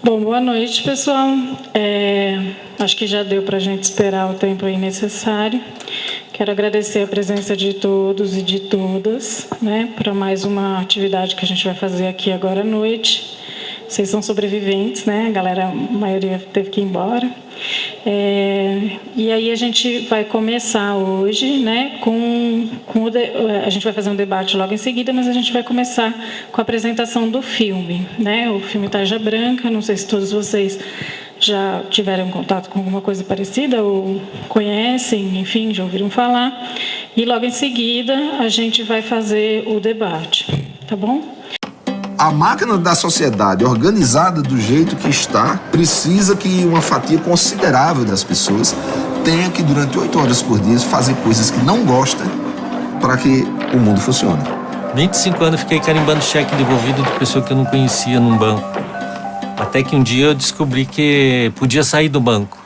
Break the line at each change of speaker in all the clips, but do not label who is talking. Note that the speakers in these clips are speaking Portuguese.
Bom, boa noite, pessoal. Acho que já deu para a gente esperar o tempo aí necessário. Quero agradecer a presença de todos e de todas, né, para mais uma atividade que a gente vai fazer aqui agora à noite. Vocês são sobreviventes, né? A maioria teve que ir embora. E aí a gente vai começar hoje, né, a gente vai fazer um debate logo em seguida, mas a gente vai começar com a apresentação do filme, né? O filme Tarja Branca. Não sei se todos vocês já tiveram contato com alguma coisa parecida ou conhecem, enfim, já ouviram falar. E logo em seguida a gente vai fazer o debate, tá bom?
A máquina da sociedade organizada do jeito que está precisa que uma fatia considerável das pessoas tenha que, durante 8 horas por dia, fazer coisas que não gosta para que o mundo funcione.
25 anos fiquei carimbando cheque devolvido de pessoa que eu não conhecia num banco. Até que um dia eu descobri que podia sair do banco.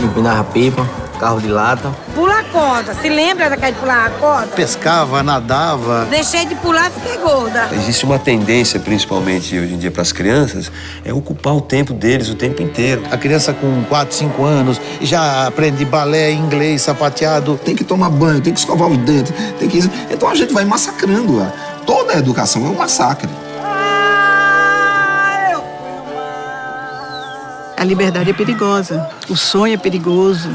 Empinava pipa, carro de lata.
Pula a corda. Se lembra daquela de pular a corda?
Pescava, nadava.
Deixei de pular e fiquei gorda.
Existe uma tendência, principalmente hoje em dia para as crianças, é ocupar o tempo deles o tempo inteiro.
A criança com 4, 5 anos já aprende balé, inglês, sapateado.
Tem que tomar banho, tem que escovar os dentes, tem que... Então a gente vai massacrando. Toda a educação é um massacre.
A liberdade é perigosa, o sonho é perigoso.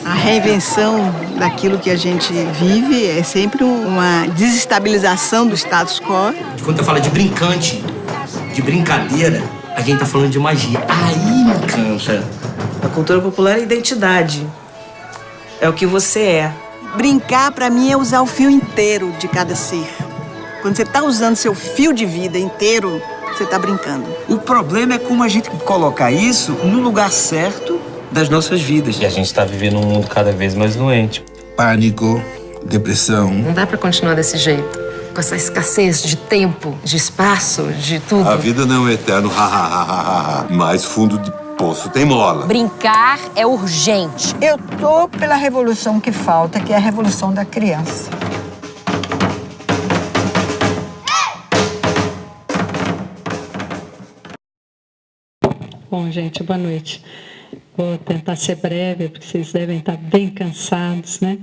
A reinvenção daquilo que a gente vive é sempre uma desestabilização do status quo.
Quando eu falo de brincante, de brincadeira, a gente tá falando de magia. Aí me encanta.
A cultura popular é identidade. É o que você é.
Brincar, pra mim, é usar o fio inteiro de cada ser. Quando você tá usando seu fio de vida inteiro, você tá brincando.
O problema é como a gente colocar isso no lugar certo das nossas vidas.
E a gente está vivendo um mundo cada vez mais doente.
Pânico, depressão.
Não dá para continuar desse jeito. Com essa escassez de tempo, de espaço, de tudo.
A vida não é eterno, mas fundo de poço tem mola.
Brincar é urgente.
Eu tô pela revolução que falta, que é a revolução da criança.
Bom, gente, boa noite. Vou tentar ser breve, porque vocês devem estar bem cansados, né?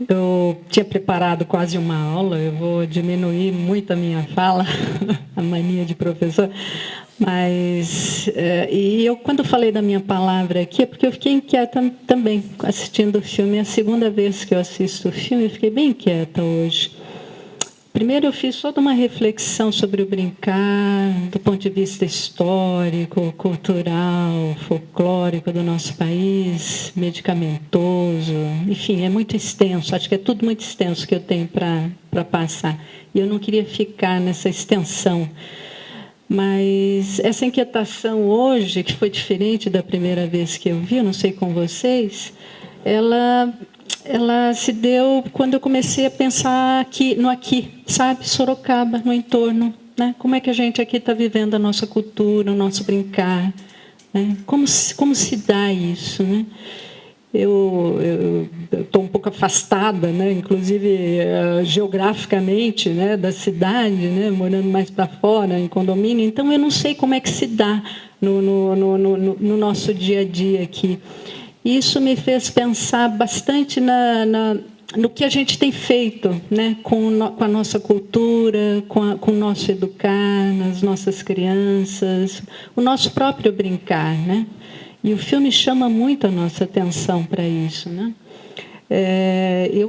Eu tinha preparado quase uma aula, eu vou diminuir muito a minha fala, a mania de professor, mas... e eu, quando falei da minha palavra aqui, é porque eu fiquei inquieta também assistindo o filme. É a segunda vez que eu assisto o filme, eu fiquei bem inquieta hoje. Primeiro, eu fiz toda uma reflexão sobre o brincar, do ponto de vista histórico, cultural, folclórico do nosso país, medicamentoso, enfim, é muito extenso, acho que é tudo muito extenso que eu tenho para passar. E eu não queria ficar nessa extensão. Mas essa inquietação hoje, que foi diferente da primeira vez que eu vi, eu não sei com vocês, ela se deu quando eu comecei a pensar aqui, sabe? Sorocaba, no entorno, né? Como é que a gente aqui está vivendo a nossa cultura, o nosso brincar, né? Como se dá isso, né? Eu estou um pouco afastada, né? Inclusive geograficamente, né? Da cidade, né? Morando mais para fora, em condomínio, então eu não sei como é que se dá no nosso dia a dia aqui. Isso me fez pensar bastante no que a gente tem feito, né, com a nossa cultura, com o nosso educar, nas nossas crianças, o nosso próprio brincar, né? E o filme chama muito a nossa atenção para isso, né?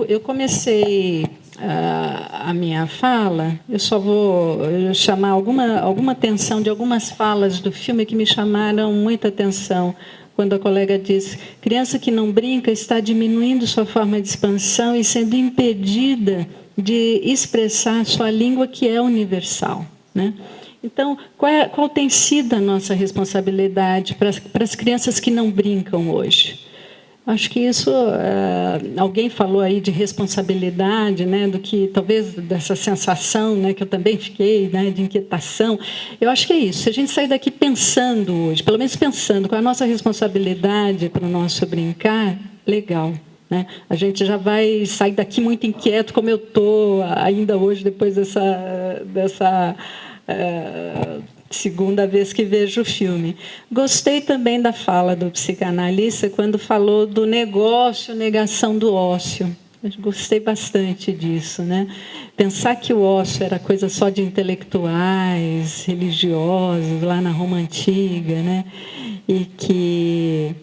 Eu comecei a minha fala, eu só vou chamar alguma atenção de algumas falas do filme que me chamaram muita atenção. Quando a colega diz, criança que não brinca está diminuindo sua forma de expansão e sendo impedida de expressar sua língua, que é universal, né? Então, qual tem sido a nossa responsabilidade para as crianças que não brincam hoje? Acho que isso, alguém falou aí de responsabilidade, né, do que talvez dessa sensação, né, que eu também fiquei, né, de inquietação. Eu acho que é isso. Se a gente sair daqui pensando hoje, pelo menos pensando com a nossa responsabilidade para o nosso brincar, legal. Né? A gente já vai sair daqui muito inquieto, como eu estou ainda hoje, depois dessa segunda vez que vejo o filme. Gostei também da fala do psicanalista quando falou do negócio, negação do ócio. Eu gostei bastante disso, né? Pensar que o ócio era coisa só de intelectuais, religiosos, lá na Roma Antiga, né? E que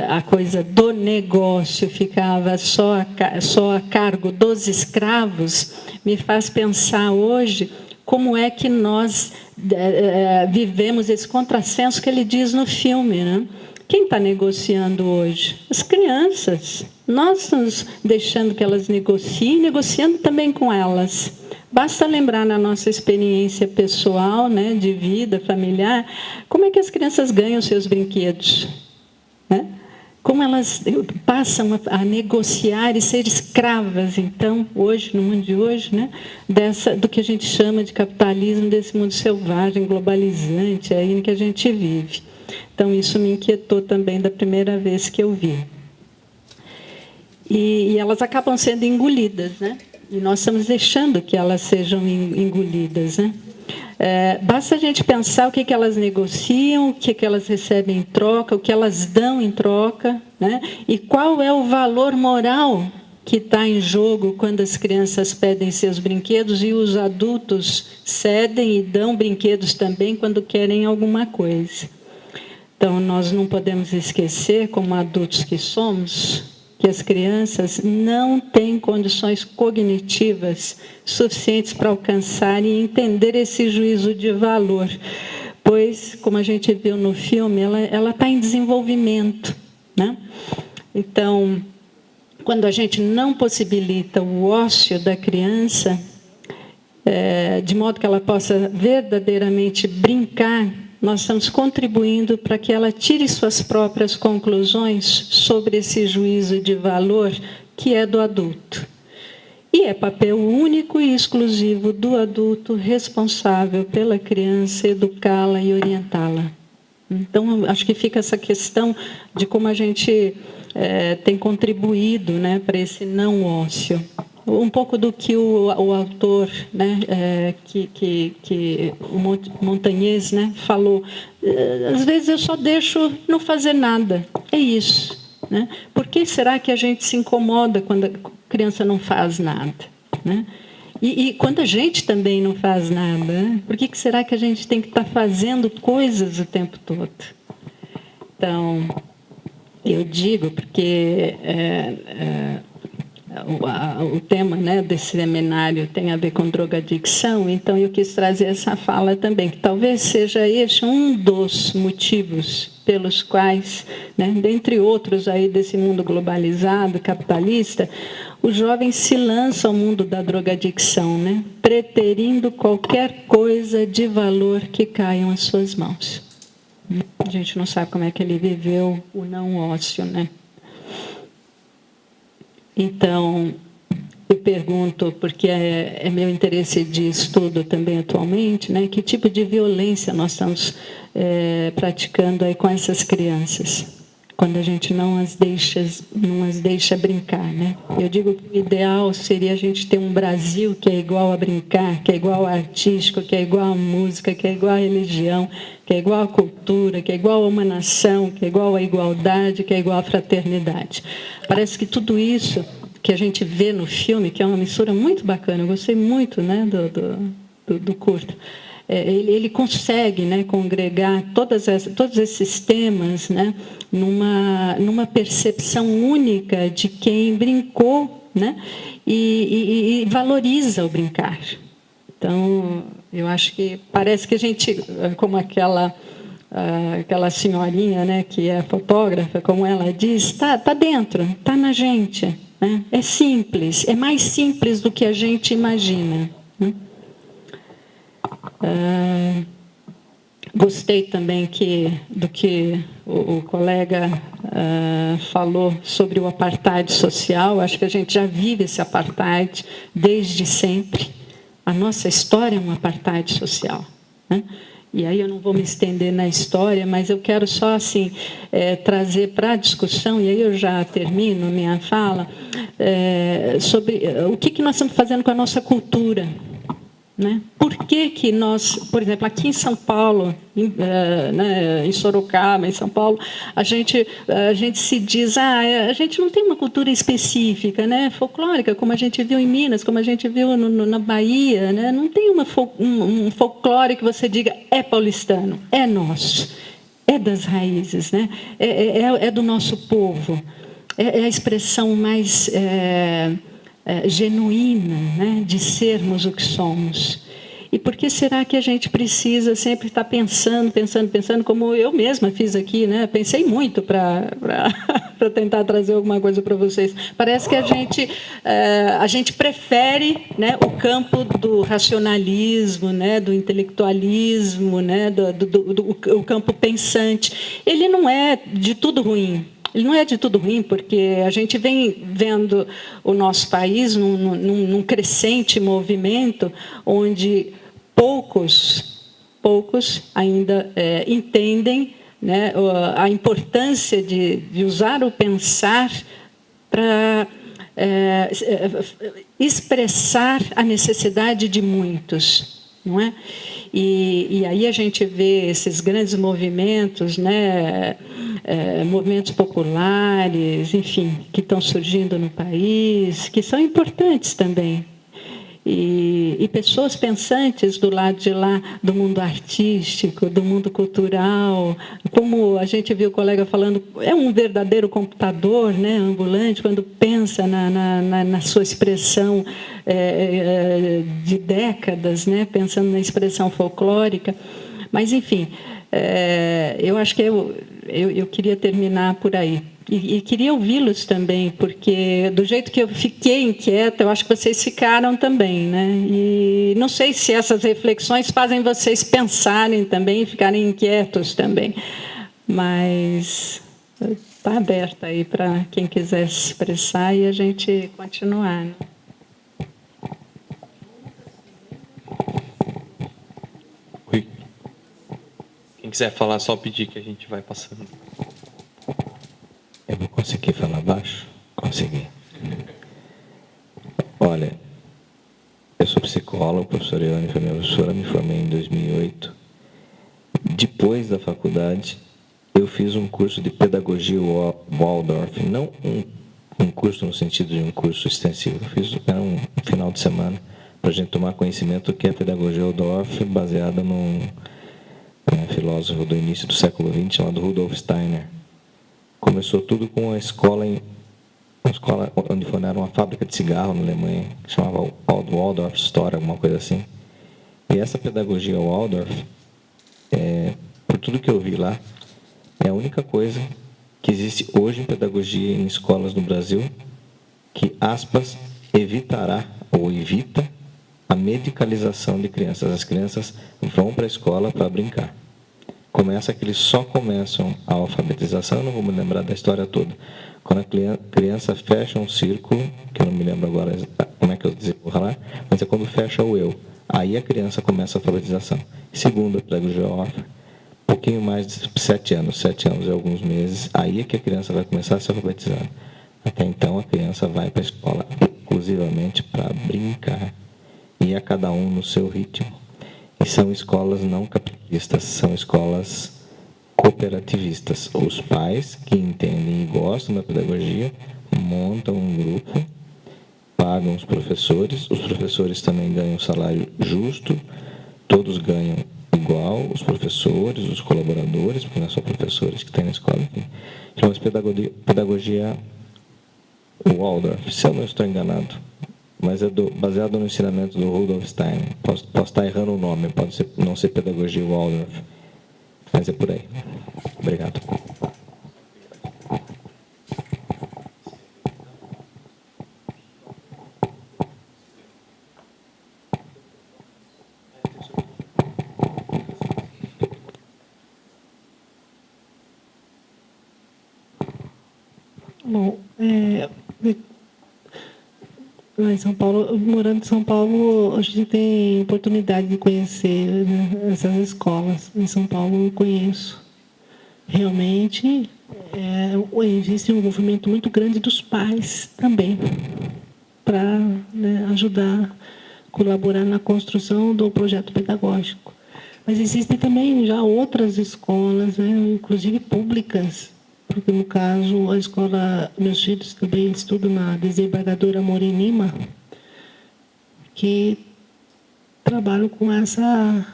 a coisa do negócio ficava só a cargo dos escravos, me faz pensar hoje como é que nós vivemos esse contrassenso que ele diz no filme, né? Quem está negociando hoje? As crianças. Nós estamos deixando que elas negociem, negociando também com elas. Basta lembrar na nossa experiência pessoal, né, de vida familiar, como é que as crianças ganham seus brinquedos, né? Como elas passam a negociar e ser escravas, então, hoje, no mundo de hoje, né, do que a gente chama de capitalismo, desse mundo selvagem, globalizante, aí em que a gente vive. Então, isso me inquietou também da primeira vez que eu vi. E elas acabam sendo engolidas, né? E nós estamos deixando que elas sejam engolidas, né? Basta a gente pensar o que elas negociam, o que elas recebem em troca, o que elas dão em troca, né? E qual é o valor moral que está em jogo quando as crianças pedem seus brinquedos e os adultos cedem e dão brinquedos também quando querem alguma coisa. Então, nós não podemos esquecer, como adultos que somos, que as crianças não têm condições cognitivas suficientes para alcançar e entender esse juízo de valor, pois, como a gente viu no filme, ela está em desenvolvimento, né? Então, quando a gente não possibilita o ócio da criança, de modo que ela possa verdadeiramente brincar, nós estamos contribuindo para que ela tire suas próprias conclusões sobre esse juízo de valor que é do adulto. E é papel único e exclusivo do adulto responsável pela criança, educá-la e orientá-la. Então, acho que fica essa questão de como a gente tem contribuído, né, para esse não ócio. Um pouco do que o autor, né, que o Montagnês, né, falou. Às vezes eu só deixo não fazer nada. É isso. Né? Por que será que a gente se incomoda quando a criança não faz nada? Né? E quando a gente também não faz nada, né? Por que será que a gente tem que estar fazendo coisas o tempo todo? Então, eu digo porque o tema, né, desse seminário tem a ver com drogadicção, então eu quis trazer essa fala também, que talvez seja este um dos motivos pelos quais, né, dentre outros aí desse mundo globalizado, capitalista, os jovens se lançam ao mundo da drogadicção, né, preterindo qualquer coisa de valor que caia às suas mãos. A gente não sabe como é que ele viveu o não ócio, né? Então, eu pergunto, porque é meu interesse de estudo também atualmente, né, que tipo de violência nós estamos praticando aí com essas crianças, quando a gente não as deixa brincar, né? Eu digo que o ideal seria a gente ter um Brasil que é igual a brincar, que é igual ao artístico, que é igual à música, que é igual à religião, que é igual à cultura, que é igual a uma nação, que é igual à igualdade, que é igual à fraternidade. Parece que tudo isso que a gente vê no filme, que é uma mistura muito bacana, eu gostei muito, né, do curta, ele consegue, né, congregar todos esses temas, né, numa percepção única de quem brincou, né, e valoriza o brincar. Então, eu acho que parece que a gente, como aquela senhorinha, né, que é fotógrafa, como ela diz, tá dentro, está na gente, né? É simples, é mais simples do que a gente imagina, né? Gostei também do que o colega falou sobre o apartheid social. Acho que a gente já vive esse apartheid desde sempre. A nossa história é um apartheid social, né? E aí eu não vou me estender na história, mas eu quero só assim trazer para a discussão, e aí eu já termino minha fala, sobre o que nós estamos fazendo com a nossa cultura. Né? Por que nós, por exemplo, aqui em São Paulo, em Sorocaba, em São Paulo, a gente se diz, a gente não tem uma cultura específica, né, folclórica, como a gente viu em Minas, como a gente viu na Bahia, né? Não tem um folclore que você diga é paulistano, é nosso, é das raízes, né? É do nosso povo, é a expressão mais genuína, né, de sermos o que somos. E por que será que a gente precisa sempre estar pensando, como eu mesma fiz aqui, né? Pensei muito para tentar trazer alguma coisa para vocês. Parece que a gente prefere, né, o campo do racionalismo, né, do intelectualismo, né, o campo pensante. Ele não é de tudo ruim. Ele não é de tudo ruim, porque a gente vem vendo o nosso país num crescente movimento onde poucos ainda entendem, né, a importância de usar o pensar para expressar a necessidade de muitos, não é? E aí a gente vê esses grandes movimentos, né, movimentos populares, enfim, que estão surgindo no país, que são importantes também. E pessoas pensantes do lado de lá, do mundo artístico, do mundo cultural, como a gente viu o colega falando, é um verdadeiro computador, né, ambulante, quando pensa na sua expressão de décadas, né, pensando na expressão folclórica. Mas, enfim, eu acho que eu queria terminar por aí. E queria ouvi-los também, porque do jeito que eu fiquei inquieta, eu acho que vocês ficaram também, né? E não sei se essas reflexões fazem vocês pensarem também e ficarem inquietos também. Mas está aberta aí para quem quiser se expressar e a gente continuar, né?
Oi. Quem quiser falar, só pedir que a gente vai passando.
Eu vou conseguir falar baixo? Consegui. Olha, eu sou psicólogo, professora Ione foi minha professora, me formei em 2008. Depois da faculdade, eu fiz um curso de pedagogia Waldorf, não um curso no sentido de um curso extensivo, eu fiz um final de semana para a gente tomar conhecimento do que é pedagogia Waldorf, baseada num filósofo do início do século XX, chamado Rudolf Steiner. Começou tudo com uma escola onde fundaram uma fábrica de cigarro na Alemanha, que chamava Waldorf Store, alguma coisa assim. E essa pedagogia Waldorf, por tudo que eu vi lá, é a única coisa que existe hoje em pedagogia em escolas no Brasil que, aspas, evitará ou evita a medicalização de crianças. As crianças vão para a escola para brincar. Começa que eles só começam a alfabetização, eu não vou me lembrar da história toda. Quando a criança fecha um círculo, que eu não me lembro agora como é que eu desenvolvo lá, mas é quando fecha o eu. Aí a criança começa a alfabetização. Segundo a pedagogia Waldorf, um pouquinho mais de 7 anos e alguns meses, aí é que a criança vai começar a se alfabetizar. Até então a criança vai para a escola exclusivamente para brincar, e a cada um no seu ritmo. E são escolas não capitalistas, são escolas cooperativistas. Os pais que entendem e gostam da pedagogia montam um grupo, pagam os professores também ganham um salário justo, todos ganham igual, os professores, os colaboradores, porque não são professores que tem na escola, enfim. Chama-se pedagogia Waldorf, se eu não estou enganado. Mas é baseado no ensinamento do Rudolf Steiner. Posso estar errando o nome, pode não ser pedagogia Waldorf, mas é por aí. Obrigado.
Bom, lá em São Paulo, morando em São Paulo, a gente tem oportunidade de conhecer, né, essas escolas. Em São Paulo eu conheço. Realmente, existe um envolvimento muito grande dos pais também, para, né, ajudar, colaborar na construção do projeto pedagógico. Mas existem também já outras escolas, né, inclusive públicas, porque, no caso, a escola, meus filhos também estudam na Desembargadora Amorim Lima, que trabalham com essa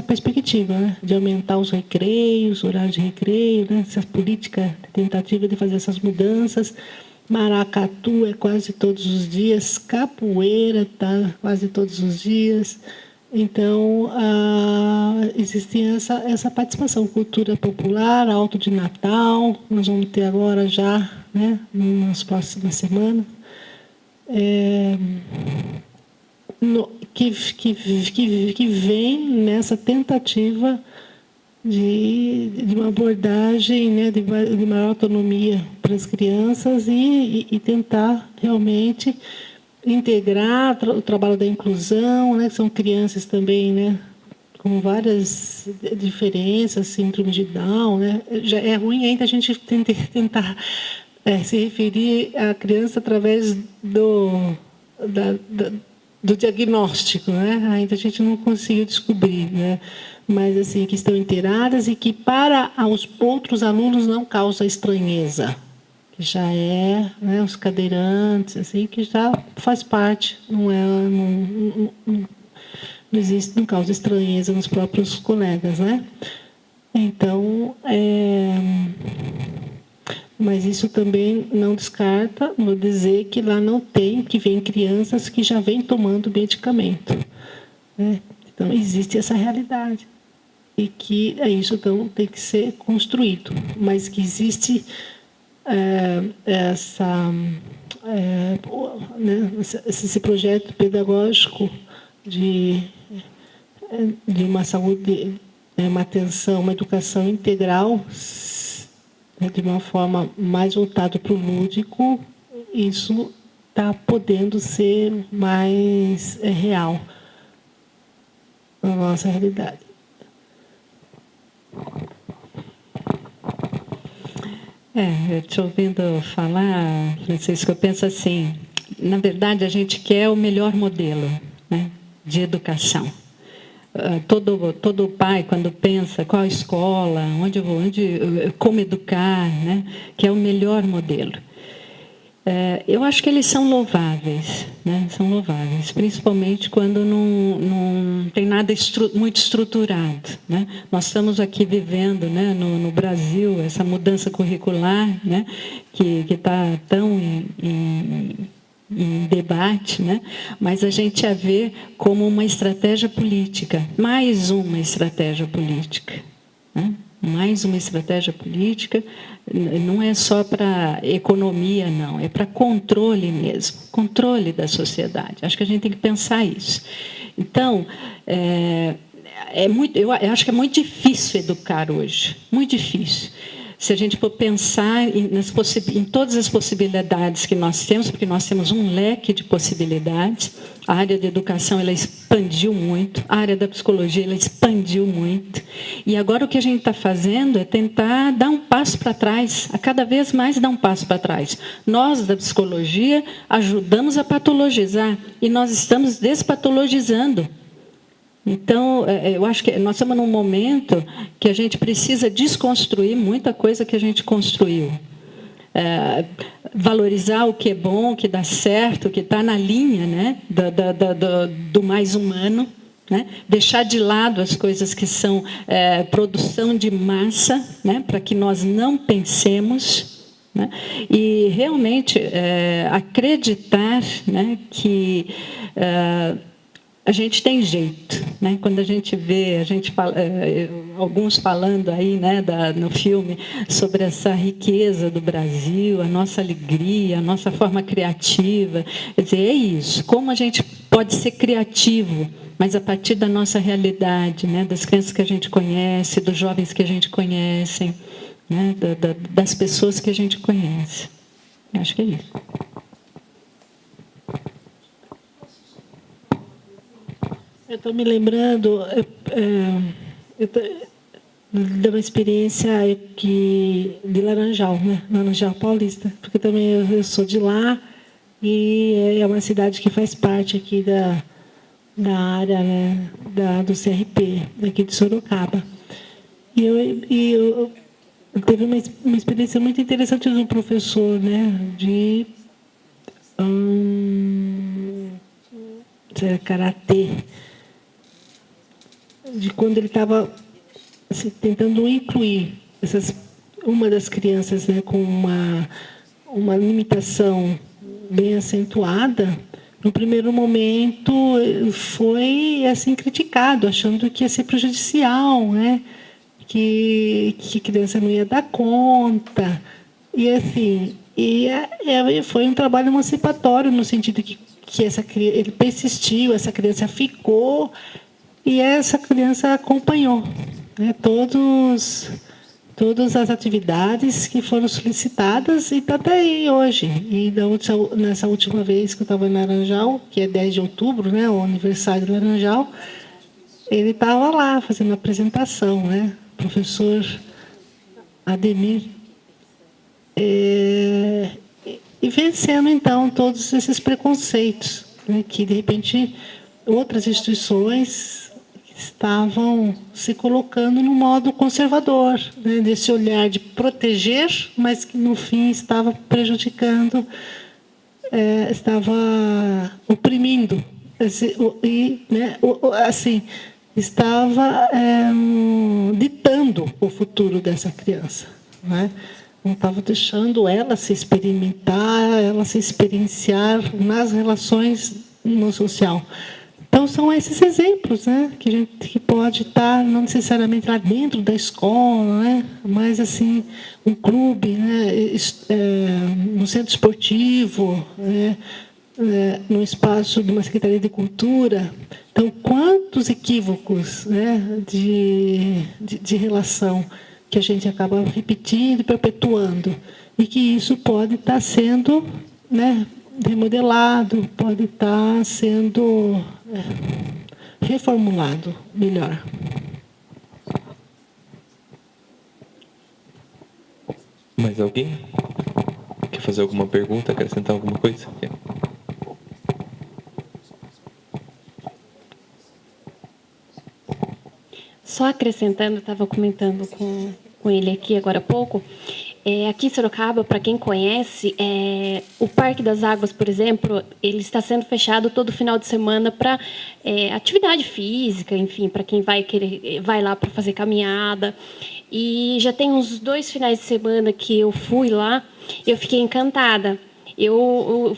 perspectiva, né, de aumentar os recreios, horários de recreio, né, essa política, tentativa de fazer essas mudanças. Maracatu é quase todos os dias, capoeira está quase todos os dias. Então, existe essa participação, cultura popular, alto de Natal, nós vamos ter agora já, né, nas próximas semanas, que vem nessa tentativa de uma abordagem, né, de maior autonomia para as crianças e tentar realmente integrar o trabalho da inclusão, né, que são crianças também, né, com várias diferenças, síndrome de Down, né. Já é ruim ainda a gente tentar se referir à criança através do diagnóstico, né. Ainda a gente não conseguiu descobrir, né, mas assim, que estão inteiradas e que para os outros alunos não causa estranheza. Já né, os cadeirantes, assim, que já faz parte, não existe, não causa estranheza nos próprios colegas, né? Então, mas isso também não descarta, vou dizer que lá não tem, que vem crianças que já vêm tomando medicamento, né? Então, existe essa realidade e que isso então tem que ser construído, mas que existe esse projeto pedagógico de uma saúde, uma atenção, uma educação integral, né, de uma forma mais voltada para o lúdico, isso está podendo ser mais real na nossa realidade. Eu te ouvindo falar, Francisco, eu penso assim, na verdade a gente quer o melhor modelo, né, de educação. Todo pai, quando pensa qual escola, como educar, né, quer o melhor modelo. Eu acho que eles são louváveis, né, são louváveis, principalmente quando não tem nada muito estruturado, né. Nós estamos aqui vivendo, né, no Brasil, essa mudança curricular, né, que está tão em debate, né, mas a gente a vê como uma estratégia política, mais uma estratégia política, né? Mais uma estratégia política, não é só para economia, não, é para controle mesmo, controle da sociedade. Acho que a gente tem que pensar isso. Então, eu acho que é muito difícil educar hoje, muito difícil. Se a gente for pensar em todas as possibilidades que nós temos, porque nós temos um leque de possibilidades, a área da educação ela expandiu muito, a área da psicologia ela expandiu muito, e agora o que a gente está fazendo é tentar dar um passo para trás, a cada vez mais dar um passo para trás. Nós, da psicologia, ajudamos a patologizar, e nós estamos despatologizando. Então, eu acho que nós estamos num momento que a gente precisa desconstruir muita coisa que a gente construiu. Valorizar o que é bom, o que dá certo, o que está na linha, né, do mais humano, né? Deixar de lado as coisas que são produção de massa, né, para que nós não pensemos, né? E realmente acreditar, né, que a gente tem jeito, né? Quando a gente vê, alguns falando aí, né, no filme sobre essa riqueza do Brasil, a nossa alegria, a nossa forma criativa, quer dizer, é isso. Como a gente pode ser criativo, mas a partir da nossa realidade, né, das crianças que a gente conhece, dos jovens que a gente conhece, né, das pessoas que a gente conhece. Acho que é isso. Eu estou me lembrando de uma experiência de Laranjal, né? Laranjal Paulista, porque também eu sou de lá e é uma cidade que faz parte aqui da área, né, do CRP, daqui de Sorocaba. E eu teve uma experiência muito interessante de um professor, né, de karatê, de quando ele estava assim, tentando incluir uma das crianças, né, com uma limitação bem acentuada. No primeiro momento foi assim criticado, achando que ia ser prejudicial, né? Que a criança não ia dar conta. E assim, foi um trabalho emancipatório no sentido que ele persistiu, essa criança ficou e essa criança acompanhou, né? Todas as atividades que foram solicitadas e está até aí hoje. E nessa última vez que eu estava em Laranjal, que é 10 de outubro, né, o aniversário de Laranjal, ele estava lá fazendo a apresentação, né, professor Ademir, e vencendo, então, todos esses preconceitos, né, que, de repente, outras instituições estavam se colocando no modo conservador, né, desse olhar de proteger, mas que no fim estava prejudicando, estava oprimindo, e, né, assim, estava ditando o futuro dessa criança, né? Não estava deixando ela se experimentar, ela se experienciar nas relações no social. Então, são esses exemplos, né, que a gente pode estar, não necessariamente lá dentro da escola, né, mas, assim, um clube, né, no centro esportivo, né, no espaço de uma Secretaria de Cultura. Então, quantos equívocos, né, de relação que a gente acaba repetindo e perpetuando, e que isso pode estar sendo, né, remodelado, pode estar sendo reformulado melhor.
Mais alguém? Quer fazer alguma pergunta, acrescentar alguma coisa?
Só acrescentando, eu estava comentando com ele aqui agora há pouco, aqui em Sorocaba, para quem conhece, o Parque das Águas, por exemplo, ele está sendo fechado todo final de semana para atividade física, enfim, para quem vai lá para fazer caminhada. E já tem uns 2 finais de semana que eu fui lá, eu fiquei encantada. Eu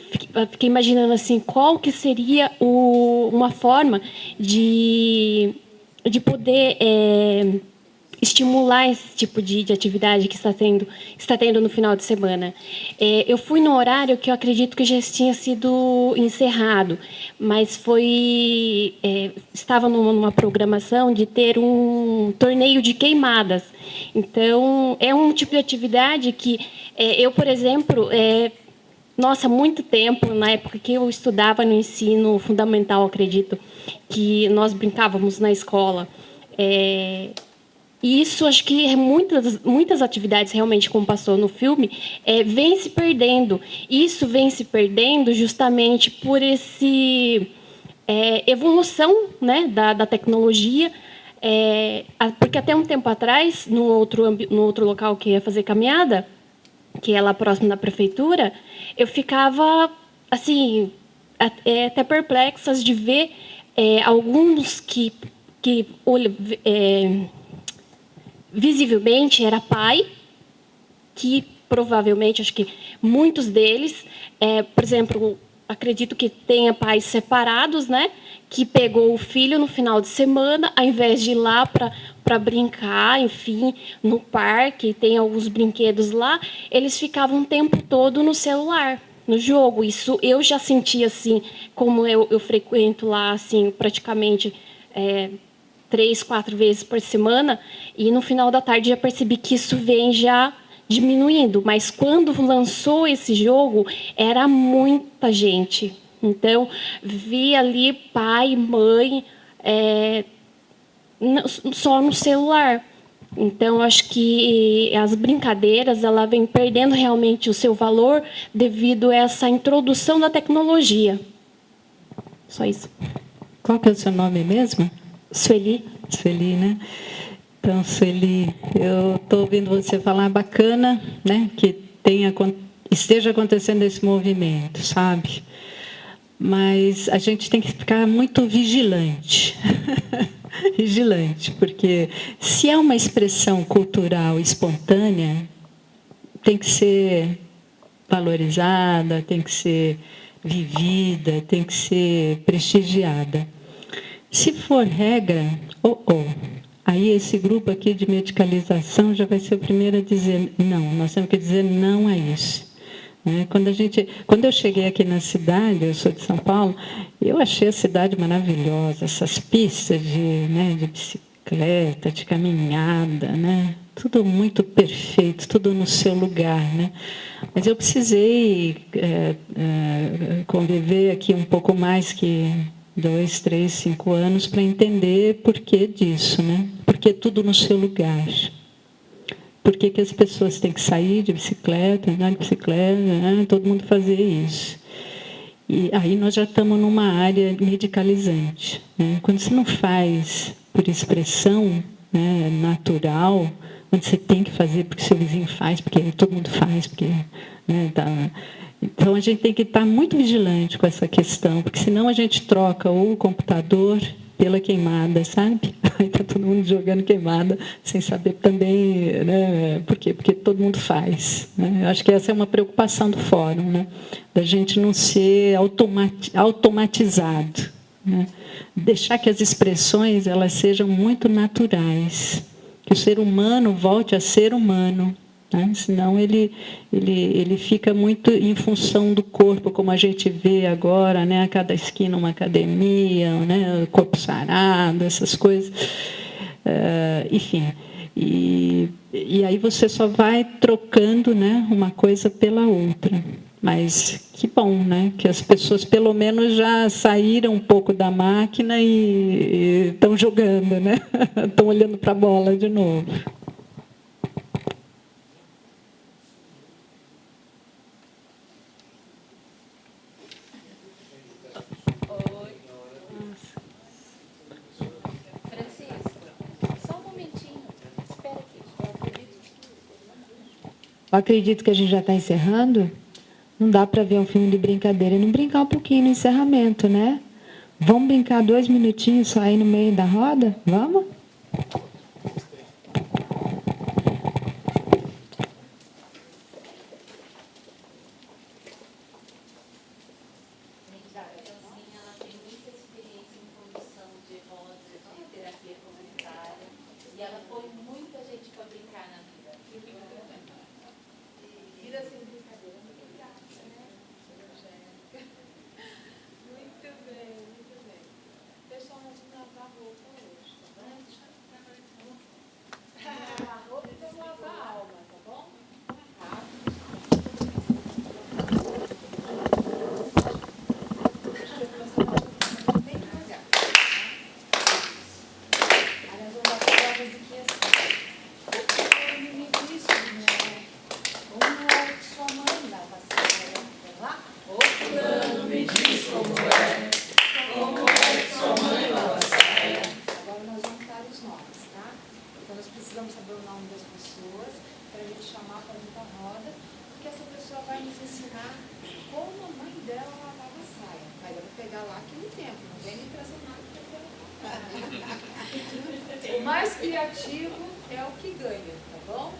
fiquei imaginando assim, qual que seria uma forma de poder estimular esse tipo de atividade que está tendo no final de semana. Eu fui no horário que eu acredito que já tinha sido encerrado, mas estava numa programação de ter um torneio de queimadas. Então, é um tipo de atividade que eu, por exemplo, há muito tempo, na época que eu estudava no ensino fundamental, acredito, que nós brincávamos na escola. E isso, acho que muitas atividades, realmente, como passou no filme, vem se perdendo. Isso vem se perdendo justamente por essa evolução, né, da tecnologia. Porque até um tempo atrás, no outro local que ia fazer caminhada, que é lá próximo da prefeitura, eu ficava, assim, até perplexa de ver alguns que visivelmente era pai, que provavelmente, acho que muitos deles, por exemplo, acredito que tenha pais separados, né, que pegou o filho no final de semana, ao invés de ir lá para brincar, enfim, no parque, tem alguns brinquedos lá, eles ficavam o tempo todo no celular, no jogo. Isso eu já senti, assim, como eu frequento lá, assim, praticamente 3, 4 vezes por semana, e no final da tarde já percebi que isso vem já diminuindo, mas quando lançou esse jogo, era muita gente. Então, vi ali pai, mãe, só no celular. Então, acho que as brincadeiras ela vem perdendo realmente o seu valor devido a essa introdução da tecnologia. Só isso.
Qual que é o seu nome mesmo?
Sueli.
Sueli, né? Então, Sueli, eu estou ouvindo você falar, bacana, né? Que esteja acontecendo esse movimento, sabe? Mas a gente tem que ficar muito vigilante. Vigilante, porque se é uma expressão cultural espontânea, tem que ser valorizada, tem que ser vivida, tem que ser prestigiada. Se for regra, aí esse grupo aqui de medicalização já vai ser o primeiro a dizer não, nós temos que dizer não a isso. Quando eu cheguei aqui na cidade, eu sou de São Paulo, eu achei a cidade maravilhosa, essas pistas de bicicleta, de caminhada, né? Tudo muito perfeito, tudo no seu lugar, né? Mas eu precisei conviver aqui um pouco mais que 2, 3, 5 anos para entender por que disso, né? Porque tudo no seu lugar. Por que as pessoas têm que sair de bicicleta, andar de bicicleta, né? Todo mundo fazer isso. E aí nós já estamos numa área medicalizante, né? Quando você não faz por expressão, né, natural, quando você tem que fazer porque seu vizinho faz, porque todo mundo faz, porque, né, então a gente tem que estar muito vigilante com essa questão, porque senão a gente troca o computador pela queimada, sabe? Aí está todo mundo jogando queimada, sem saber também, né? Por quê? Porque todo mundo faz. Né? Eu acho que essa é uma preocupação do fórum, né? Da gente não ser automatizado. Né? Deixar que as expressões elas sejam muito naturais. Que o ser humano volte a ser humano. Né? Senão ele fica muito em função do corpo, como a gente vê agora, né? A cada esquina uma academia, né? Corpo sarado, essas coisas. Enfim. E aí você só vai trocando, né? Uma coisa pela outra. Mas que bom, né? Que as pessoas pelo menos já saíram um pouco da máquina e estão jogando, né? Estão olhando para a bola de novo.
Eu acredito que a gente já está encerrando. Não dá para ver um filme de brincadeira e não brincar um pouquinho no encerramento, né? Vamos brincar 2 minutinhos só aí no meio da roda? Vamos?
O mais criativo é o que ganha, tá bom?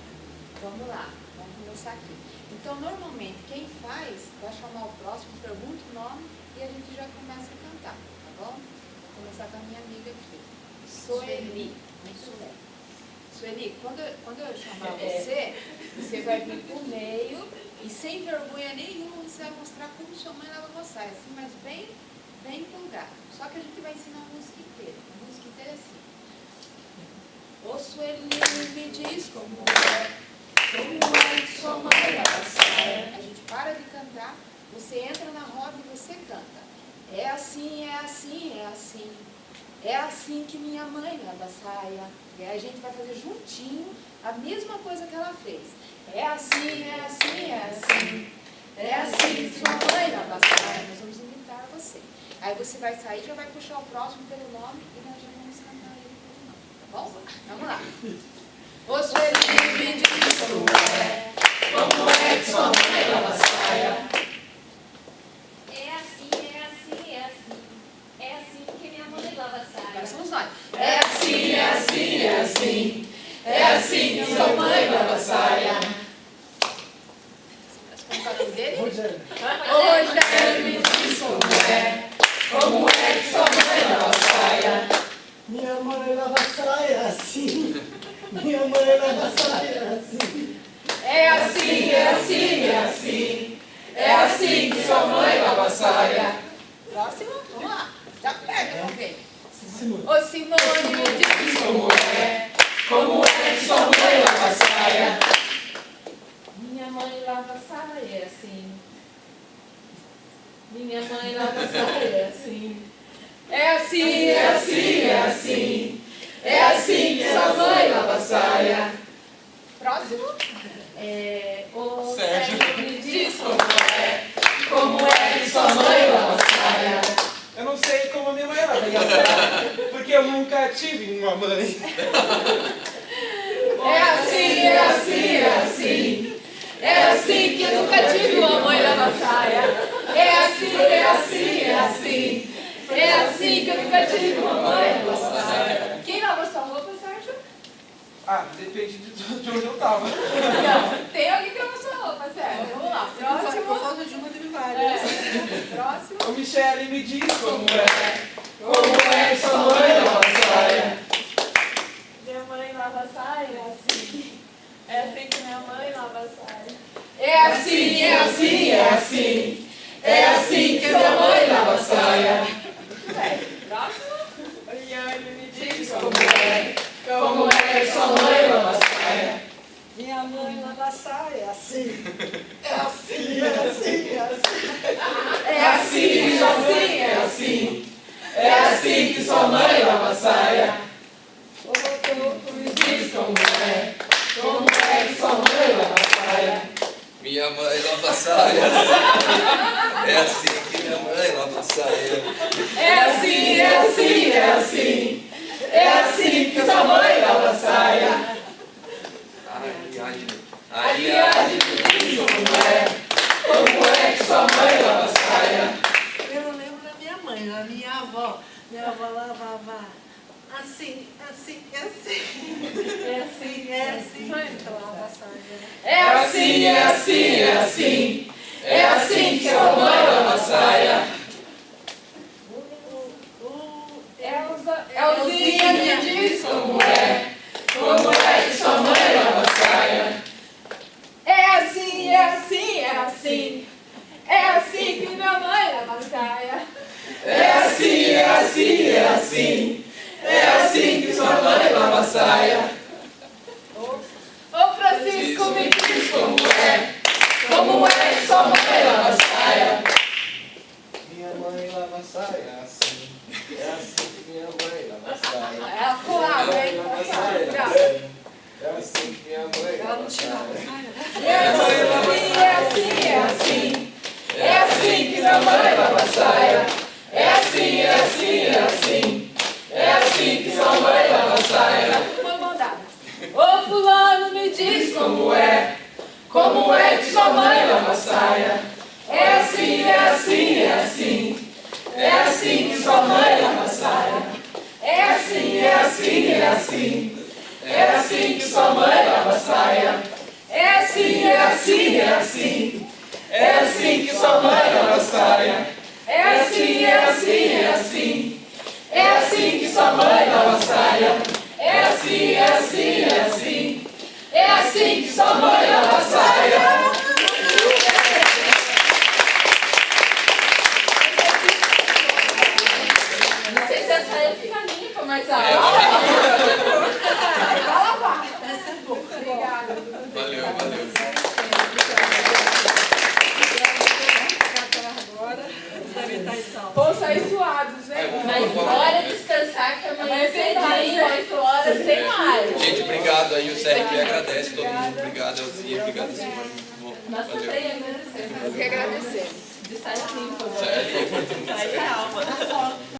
Vamos lá, vamos começar aqui. Então, normalmente, quem faz vai chamar o próximo, pergunta o nome e a gente já começa a cantar, tá bom? Vou começar com a minha amiga aqui. Sueli. Muito bem. Sueli, quando eu chamar você vai vir pro meio e sem vergonha nenhuma você vai mostrar como sua mãe lava a saia, assim, mas bem empolgado. Só que a gente vai ensinar a música inteira. A música inteira é assim. Ô Sueli, me diz como é sua mãe lava a saia. A gente para de cantar, você entra na roda e você canta. É assim, é assim, é assim. É assim que minha mãe lava a saia. E aí a gente vai fazer juntinho a mesma coisa que ela fez. É assim, é assim, é assim. É assim que sua mãe lava a saia. Nós vamos imitar você. Aí você vai sair, já vai puxar o próximo pelo nome e nós já vamos cantar ele pelo nome. Tá bom? Vamos lá. Ô Sueli, me diz como é que sua mãe lava a saia?
É assim, é assim, é assim. É assim que minha mãe lava a saia.
Agora somos nós. É assim, é assim, é assim. É assim que sua mãe lava a saia. Rogério, me diz como é que sua mãe lava a saia?
Minha mãe lava a saia assim. Minha mãe lava a saia assim.
É assim, é assim, é assim. É assim que sua mãe lava a saia. Próximo, vamos lá. Já pega, vamos ver. Ô Simone, me diz como é que sua mãe lava a saia?
Minha mãe lava a saia assim. Minha mãe lava a saia assim.
É assim, é assim, é assim. É assim que sua mãe lava a saia. Próximo.
O
Sérgio, me diz como é que sua mãe lava a saia.
Eu não sei como a minha mãe lava a saia, porque eu nunca tive uma mãe.
É assim, é assim, é assim. É assim que eu nunca tive uma mãe lava a saia. É assim, é assim, é assim. É assim que eu nunca tive uma mãe lava a saia. Quem lava sua roupa, Sérgio?
Ah, depende de onde eu tava.
Não, tem alguém que lava sua roupa, Sérgio. Vamos lá, próximo.
Por falta de uma, teve várias.
Próximo.
Ô Michele, me diz como é que sua mãe lava a saia.
Minha mãe lava a saia assim. É assim que minha mãe lava a saia.
É assim, é assim, é assim. É assim que minha mãe lava a saia. Próximo.
Eliane, me diz
Como é que sua mãe lava a saia?
Minha mãe lava a saia assim. É assim, é assim, é assim.
É assim, é assim, é assim. É assim que sua mãe lava a saia. Me diz como é que sua mãe lava a saia.
Minha mãe lava a saia. É assim que minha mãe lava a saia.
É assim, é assim, é assim. É assim que sua mãe lava a saia. Aliás, me diz como é que sua mãe lava a saia.
Eu não lembro da minha mãe, a minha avó. Minha avó lavava assim, assim, assim.
É assim, é assim. Que lava a saia.
É assim, é assim, é assim. É assim que sua mãe lava a saia. Elzinha, me diz como é que sua mãe lava a saia. É assim, é assim, é assim. É assim que minha mãe lava a saia. É assim, é assim, é assim. É assim que sua mãe lava a saia. Ô Francisco, me diz como é que sua mãe lava a saia.
Minha mãe lava a saia assim. É assim que minha mãe lava a saia.
Ela colava, hein?
É assim que minha mãe lava a saia.
É assim, é assim. É assim que minha mãe lava a saia. É assim, é assim, é assim. É assim que sua mãe lava a saia. Uma mandada. Ô fulano, me diz como é que sua mãe lava a saia. É assim, é assim, é assim. É assim que sua mãe lava a saia. É assim, é assim, é assim. É assim que sua mãe lava a saia. É assim, é assim, é assim. É assim que sua mãe lava a saia. É assim, é assim, é assim. É assim que sua mãe lava a saia. É assim, é assim, é assim. É assim que sua mãe lava a saia. Não sei se essa aí fica limpa, mas a vai lavar. Essa é boa. Obrigada.
Valeu.
Gente, obrigado aí, o CRP agradece todo mundo. Obrigado, Elzinha, obrigado, Silvana.
Nós também agradecemos. Nós que agradecemos. De saia limpa.
Saia limpa, todo mundo.
Saia alma.